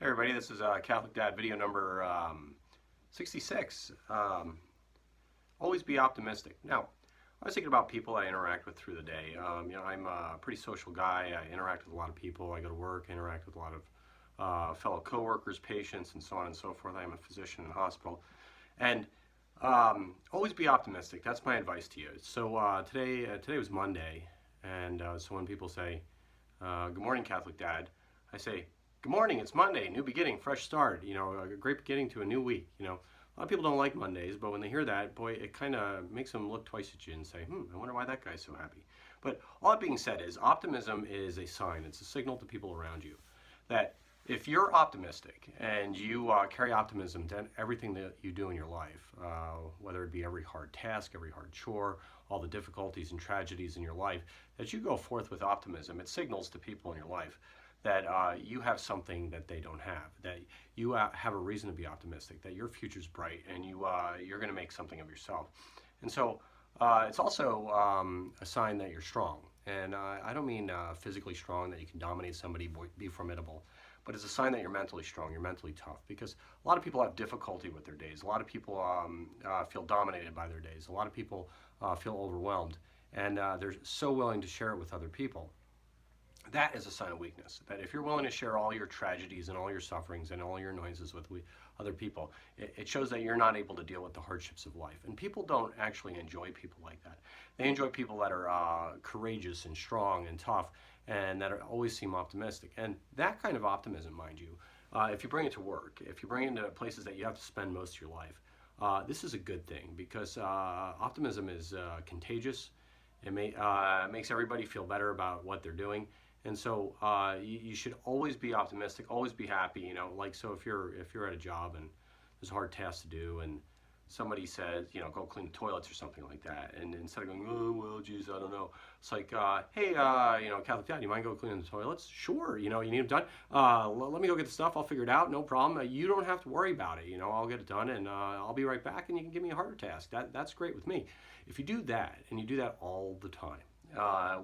Hey everybody, this is Catholic Dad video number 66. Always be optimistic. Now, I was thinking about people I interact with through the day. I'm a pretty social guy. I interact with a lot of people. I go to work, I interact with a lot of fellow coworkers, patients, and so on and so forth. I'm a physician in a hospital. And always be optimistic. That's my advice to you. So today was Monday, and so when people say, "Good morning, Catholic Dad," I say, "Good morning, it's Monday, new beginning, fresh start, a great beginning to a new week." A lot of people don't like Mondays, but when they hear that, boy, it kind of makes them look twice at you and say, I wonder why that guy's so happy. But all that being said is optimism is a sign, it's a signal to people around you that if you're optimistic and you carry optimism to everything that you do in your life, whether it be every hard task, every hard chore, all the difficulties and tragedies in your life, that you go forth with optimism, it signals to people in your life that you have something that they don't have, that you have a reason to be optimistic, that your future's bright, and you're going to make something of yourself. And so it's also a sign that you're strong. And I don't mean physically strong, that you can dominate somebody, be formidable, but it's a sign that you're mentally strong, you're mentally tough. Because a lot of people have difficulty with their days. A lot of people feel dominated by their days. A lot of people feel overwhelmed, and they're so willing to share it with other people. That is a sign of weakness. That if you're willing to share all your tragedies and all your sufferings and all your annoyances with other people, it shows that you're not able to deal with the hardships of life. And people don't actually enjoy people like that. They enjoy people that are courageous and strong and tough and that always seem optimistic. And that kind of optimism, mind you, if you bring it to work, if you bring it into places that you have to spend most of your life, this is a good thing because optimism is contagious. It makes everybody feel better about what they're doing. And so you should always be optimistic, always be happy. So if you're at a job and there's a hard task to do, and somebody says, go clean the toilets or something like that, and instead of going, oh well, geez, I don't know, it's like, hey, Catholic Dad, you mind go cleaning the toilets? Sure, you need them done. Let me go get the stuff. I'll figure it out. No problem. You don't have to worry about it. I'll get it done, and I'll be right back, and you can give me a harder task. That's great with me. If you do that, and you do that all the time,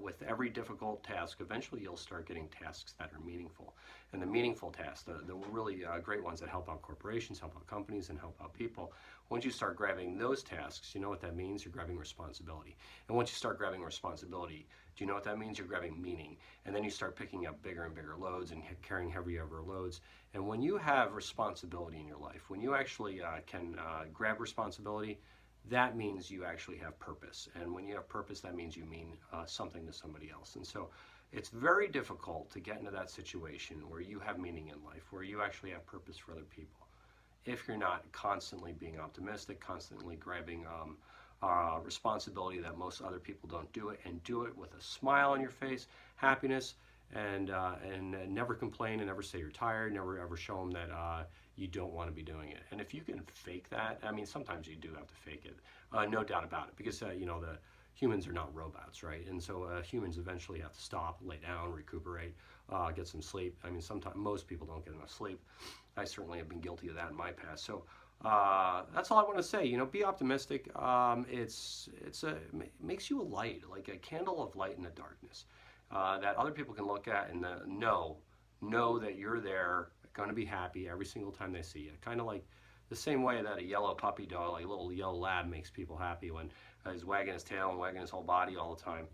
with every difficult task, eventually you'll start getting tasks that are meaningful. And the meaningful tasks, the really great ones that help out corporations, help out companies, and help out people, once you start grabbing those tasks, you know what that means? You're grabbing responsibility. And once you start grabbing responsibility, do you know what that means? You're grabbing meaning. And then you start picking up bigger and bigger loads and carrying heavier loads. And when you have responsibility in your life, when you actually can grab responsibility, that means you actually have purpose. And when you have purpose, that means you mean something to somebody else. And so it's very difficult to get into that situation where you have meaning in life, where you actually have purpose for other people, if you're not constantly being optimistic, constantly grabbing responsibility that most other people don't do it, and do it with a smile on your face, happiness, and never complain, and never say you're tired, never ever show them that you don't want to be doing it. And if you can fake that, I mean, sometimes you do have to fake it, no doubt about it, because the humans are not robots, right? And so humans eventually have to stop, lay down, recuperate, get some sleep. I mean, sometimes most people don't get enough sleep. I certainly have been guilty of that in my past. So that's all I want to say. Be optimistic. It makes you a light, like a candle of light in the darkness, that other people can look at and know that you're there, going to be happy every single time they see you. Kind of like the same way that a yellow puppy dog, like a little yellow lab, makes people happy when he's wagging his tail and wagging his whole body all the time.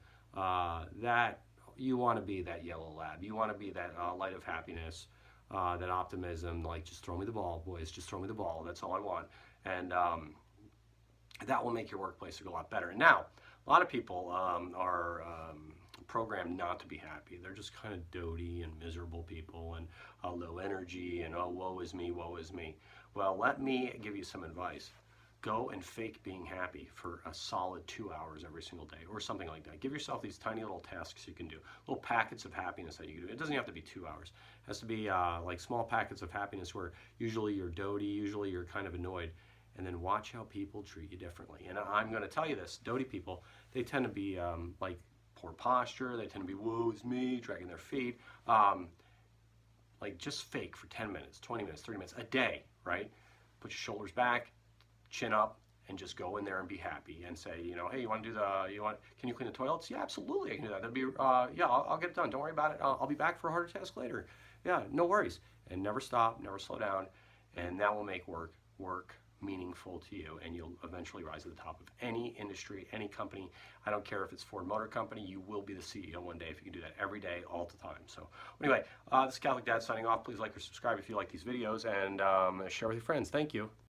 That you want to be that yellow lab. You want to be that light of happiness, that optimism. Like, just throw me the ball, boys. Just throw me the ball. That's all I want. And that will make your workplace a lot better. Now, a lot of people are programmed not to be happy. They're just kind of doty and miserable people, and low energy, and oh, woe is me, woe is me. Well, let me give you some advice. Go and fake being happy for a solid 2 hours every single day, or something like that. Give yourself these tiny little tasks you can do, little packets of happiness that you can do. It doesn't have to be 2 hours. It has to be like small packets of happiness where usually you're doty, usually you're kind of annoyed, and then watch how people treat you differently. And I'm going to tell you this, doty people, they tend to be like poor posture, they tend to be, woe is me, dragging their feet. Like, just fake for 10 minutes, 20 minutes, 30 minutes, a day, right? Put your shoulders back, chin up, and just go in there and be happy and say, hey, can you clean the toilets? Yeah, absolutely, I can do that. That'd be, yeah, I'll get it done. Don't worry about it. I'll be back for a harder task later. Yeah, no worries. And never stop, never slow down, and that will make work meaningful to you, and you'll eventually rise to the top of any industry, any company. I don't care if it's Ford Motor Company, you will be the CEO one day if you can do that every day, all the time. So anyway, this is Catholic Dad signing off. Please like or subscribe if you like these videos, and share with your friends. Thank you.